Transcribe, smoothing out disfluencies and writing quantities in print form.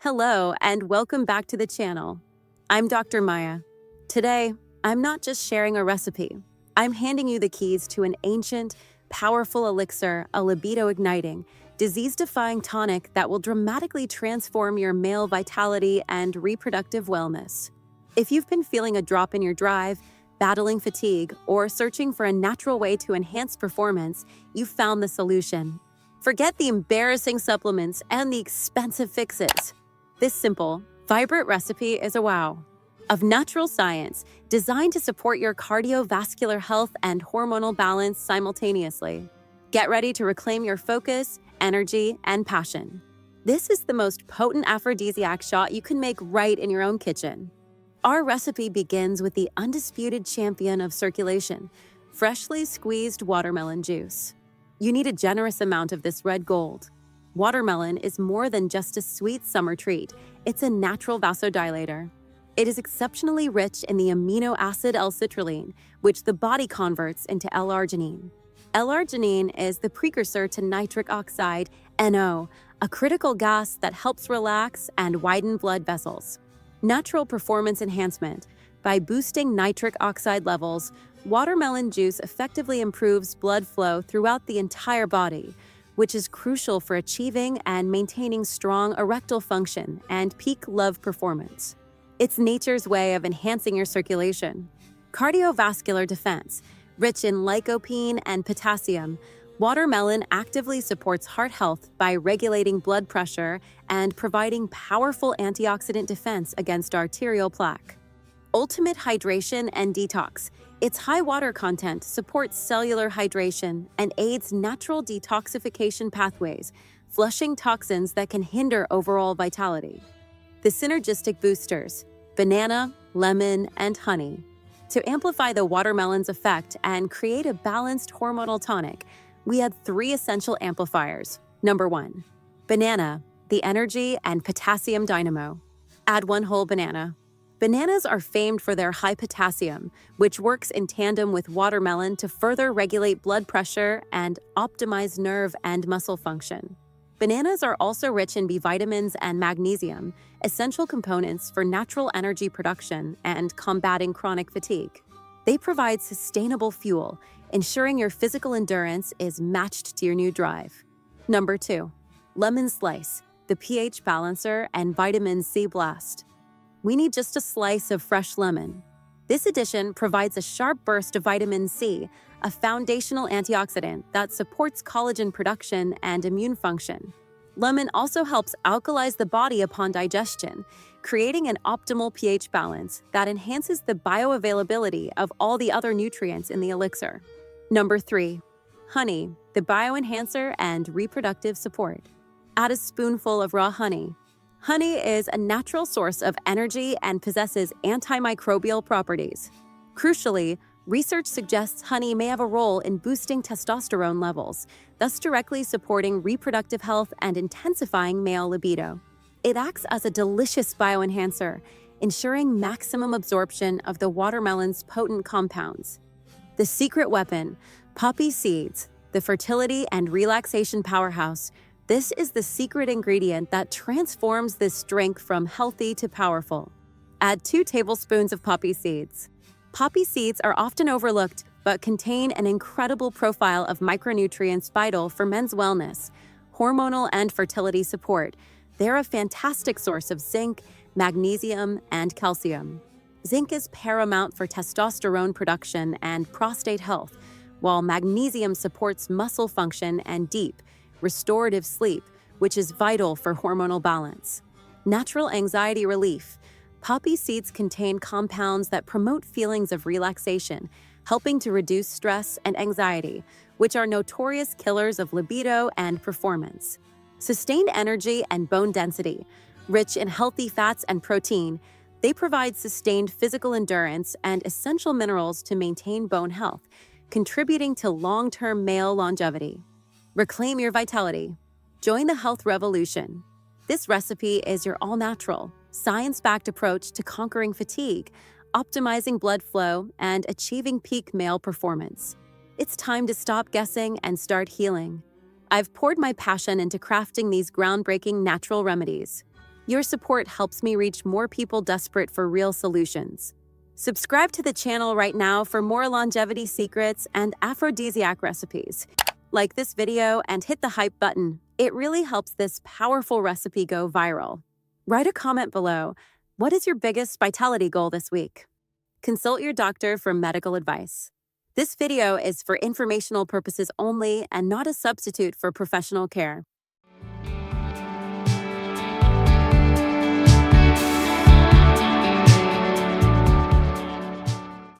Hello, and welcome back to the channel. I'm Dr. Maya. Today, I'm not just sharing a recipe. I'm handing you the keys to an ancient, powerful elixir, a libido-igniting, disease-defying tonic that will dramatically transform your male vitality and reproductive wellness. If you've been feeling a drop in your drive, battling fatigue, or searching for a natural way to enhance performance, you've found the solution. Forget the embarrassing supplements and the expensive fixes. This simple, vibrant recipe is a wow of natural science designed to support your cardiovascular health and hormonal balance simultaneously. Get ready to reclaim your focus, energy, and passion. This is the most potent aphrodisiac shot you can make right in your own kitchen. Our recipe begins with the undisputed champion of circulation, freshly squeezed watermelon juice. You need a generous amount of this red gold. Watermelon is more than just a sweet summer treat. It's a natural vasodilator. It is exceptionally rich in the amino acid L-Citrulline, which the body converts into L-Arginine. L-Arginine is the precursor to nitric oxide, NO, a critical gas that helps relax and widen blood vessels. Natural performance enhancement. By boosting nitric oxide levels, watermelon juice effectively improves blood flow throughout the entire body, which is crucial for achieving and maintaining strong erectile function and peak love performance. It's nature's way of enhancing your circulation. Cardiovascular defense. Rich in lycopene and potassium, watermelon actively supports heart health by regulating blood pressure and providing powerful antioxidant defense against arterial plaque. Ultimate hydration and detox. Its high water content supports cellular hydration and aids natural detoxification pathways, flushing toxins that can hinder overall vitality. The synergistic boosters, banana, lemon, and honey. To amplify the watermelon's effect and create a balanced hormonal tonic, we add 3 essential amplifiers. Number 1, banana, the energy and potassium dynamo. Add 1 whole banana. Bananas are famed for their high potassium, which works in tandem with watermelon to further regulate blood pressure and optimize nerve and muscle function. Bananas are also rich in B vitamins and magnesium, essential components for natural energy production and combating chronic fatigue. They provide sustainable fuel, ensuring your physical endurance is matched to your new drive. Number 2, lemon slice, the pH balancer and vitamin C blast. We need just a slice of fresh lemon. This addition provides a sharp burst of vitamin C, a foundational antioxidant that supports collagen production and immune function. Lemon also helps alkalize the body upon digestion, creating an optimal pH balance that enhances the bioavailability of all the other nutrients in the elixir. Number 3, honey, the bioenhancer and reproductive support. Add a spoonful of raw honey. Honey is a natural source of energy and possesses antimicrobial properties. Crucially, research suggests honey may have a role in boosting testosterone levels, thus directly supporting reproductive health and intensifying male libido. It acts as a delicious bioenhancer, ensuring maximum absorption of the watermelon's potent compounds. The secret weapon, poppy seeds, the fertility and relaxation powerhouse. This is the secret ingredient that transforms this drink from healthy to powerful. Add 2 tablespoons of poppy seeds. Poppy seeds are often overlooked but contain an incredible profile of micronutrients vital for men's wellness, hormonal and fertility support. They're a fantastic source of zinc, magnesium, and calcium. Zinc is paramount for testosterone production and prostate health, while magnesium supports muscle function and deep, restorative sleep, which is vital for hormonal balance. Natural anxiety relief. Poppy seeds contain compounds that promote feelings of relaxation, helping to reduce stress and anxiety, which are notorious killers of libido and performance. Sustained energy and bone density. Rich in healthy fats and protein, they provide sustained physical endurance and essential minerals to maintain bone health, contributing to long-term male longevity. Reclaim your vitality. Join the health revolution. This recipe is your all-natural, science-backed approach to conquering fatigue, optimizing blood flow, and achieving peak male performance. It's time to stop guessing and start healing. I've poured my passion into crafting these groundbreaking natural remedies. Your support helps me reach more people desperate for real solutions. Subscribe to the channel right now for more longevity secrets and aphrodisiac recipes. Like this video and hit the hype button. It really helps this powerful recipe go viral. Write a comment below. What is your biggest vitality goal this week? Consult your doctor for medical advice. This video is for informational purposes only and not a substitute for professional care.